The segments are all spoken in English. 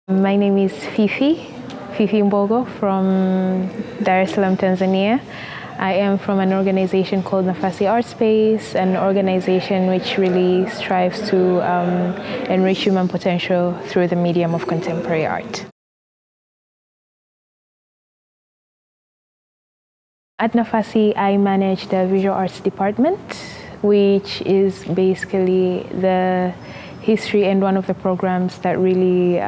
My name is Fifi Mbogo from Dar es Salaam, Tanzania. I am from an organization called Nafasi Art Space, an organization which really strives to enrich human potential through the medium of contemporary art. At Nafasi, I manage the visual arts department, which is basically the history and one of the programs that really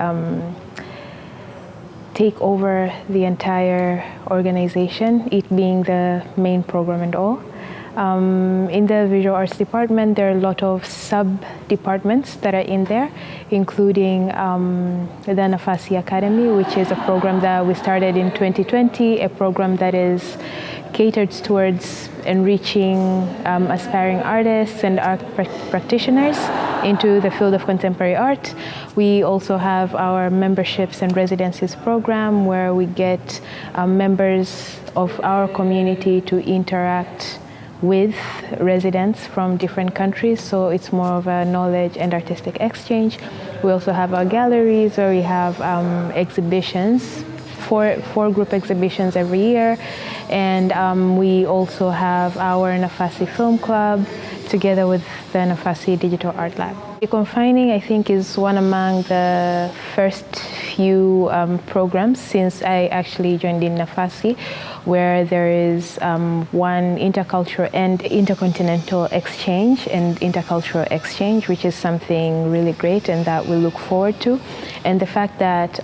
take over the entire organization, it being the main program and all. In the visual arts department, there are a lot of sub-departments that are in there, including the Nafasi Academy, which is a program that we started in 2020, a program that is catered towards enriching aspiring artists and art practitioners into the field of contemporary art. We also have our memberships and residencies program where we get members of our community to interact with residents from different countries, so it's more of a knowledge and artistic exchange. We also have our galleries where we have exhibitions, four group exhibitions every year, and we also have our Nafasi Film Club together with the Nafasi Digital Art Lab. Deconfining, I think, is one among the first few programs since I actually joined in Nafasi, where there is one intercultural and intercontinental exchange and intercultural exchange, which is something really great and that we look forward to. And the fact that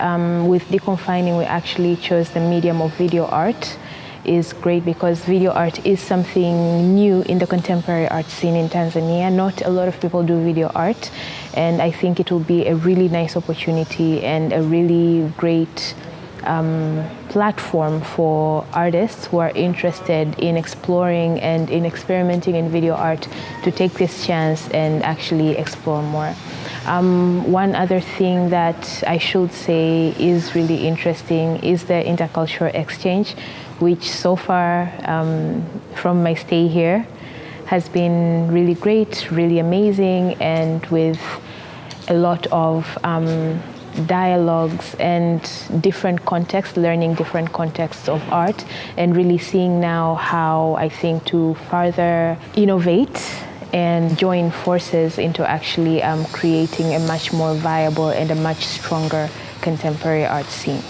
with Deconfining we actually chose the medium of video art is great because video art is something new in the contemporary art scene in Tanzania. Not a lot of people do video art, and I think it will be a really nice opportunity and a really great platform for artists who are interested in exploring and in experimenting in video art to take this chance and actually explore more. One other thing that I should say is really interesting is the intercultural exchange, which so far from my stay here has been really great, really amazing, and with a lot of dialogues and different contexts, learning different contexts of art, and really seeing now how I think to further innovate and join forces into actually creating a much more viable and a much stronger contemporary art scene.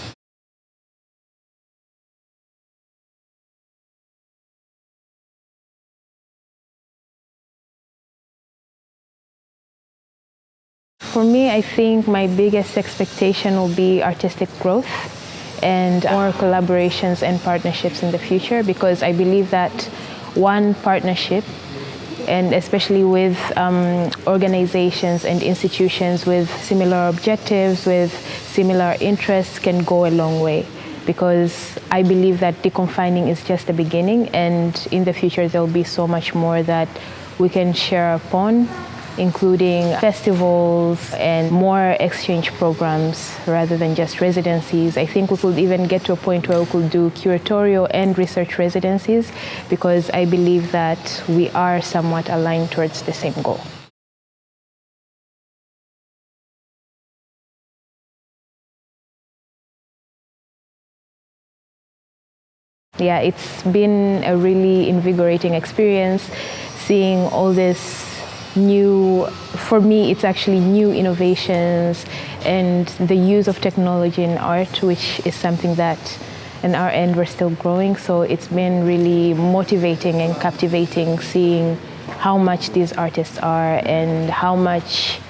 For me, I think my biggest expectation will be artistic growth and more collaborations and partnerships in the future, because I believe that one partnership, and especially with organizations and institutions with similar objectives, with similar interests, can go a long way. Because I believe that Deconfining is just the beginning, and in the future there will be so much more that we can share upon, including festivals and more exchange programs rather than just residencies. I think we could even get to a point where we could do curatorial and research residencies, because I believe that we are somewhat aligned towards the same goal. Yeah, it's been a really invigorating experience seeing all this new, for me it's actually new innovations and the use of technology in art, which is something that on our end we're still growing. So it's been really motivating and captivating seeing how much these artists are and how much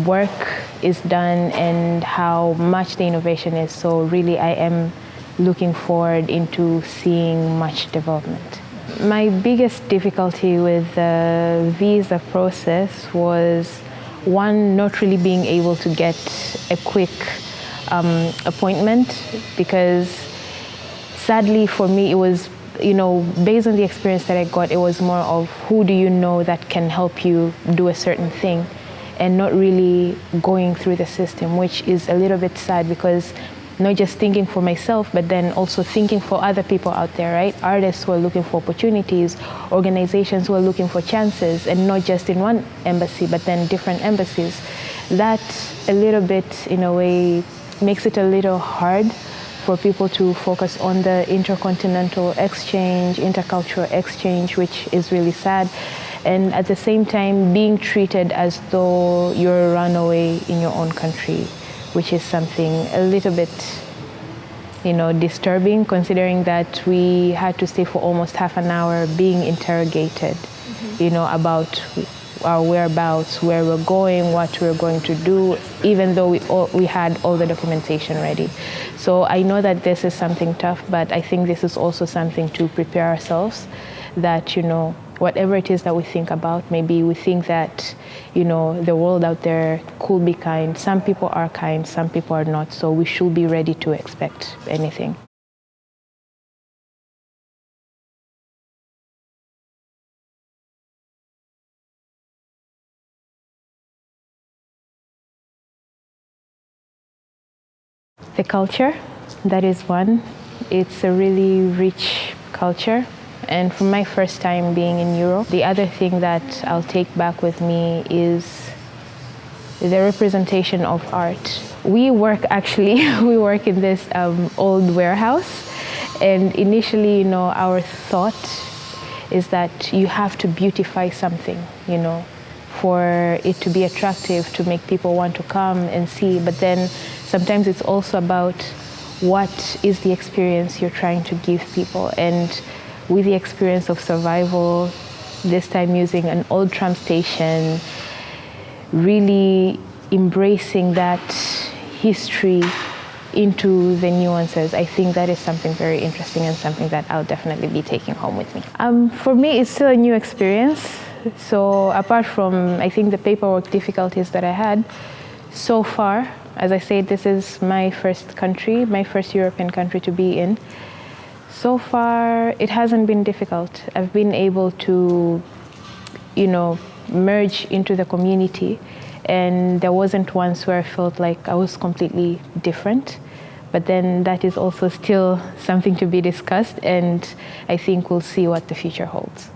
work is done and how much the innovation is. So really I am looking forward into seeing much development. My biggest difficulty with the visa process was, one, not really being able to get a quick appointment, because sadly for me it was, based on the experience that I got, it was more of who do you know that can help you do a certain thing, and not really going through the system, which is a little bit sad, because not just thinking for myself, but then also thinking for other people out there, right? Artists who are looking for opportunities, organizations who are looking for chances, and not just in one embassy, but then different embassies. That a little bit, in a way, makes it a little hard for people to focus on the intercontinental exchange, intercultural exchange, which is really sad. And at the same time, being treated as though you're a runaway in your own country, which is something a little bit, disturbing, considering that we had to stay for almost half an hour being interrogated, about our whereabouts, where we're going, what we're going to do, even though we had all the documentation ready. So I know that this is something tough, but I think this is also something to prepare ourselves that, whatever it is that we think about, maybe we think that, the world out there could be kind. Some people are kind, some people are not, so we should be ready to expect anything. The culture, that is one. It's a really rich culture. And from my first time being in Europe, the other thing that I'll take back with me is the representation of art. We work in this old warehouse. And initially, our thought is that you have to beautify something, for it to be attractive, to make people want to come and see. But then sometimes it's also about what is the experience you're trying to give people. And with the experience of survival, this time using an old tram station, really embracing that history into the nuances, I think that is something very interesting and something that I'll definitely be taking home with me. For me, it's still a new experience. So apart from, I think, the paperwork difficulties that I had, so far, as I said, this is my first country, my first European country to be in. So far, it hasn't been difficult. I've been able to, merge into the community, and there wasn't once where I felt like I was completely different. But then that is also still something to be discussed, and I think we'll see what the future holds.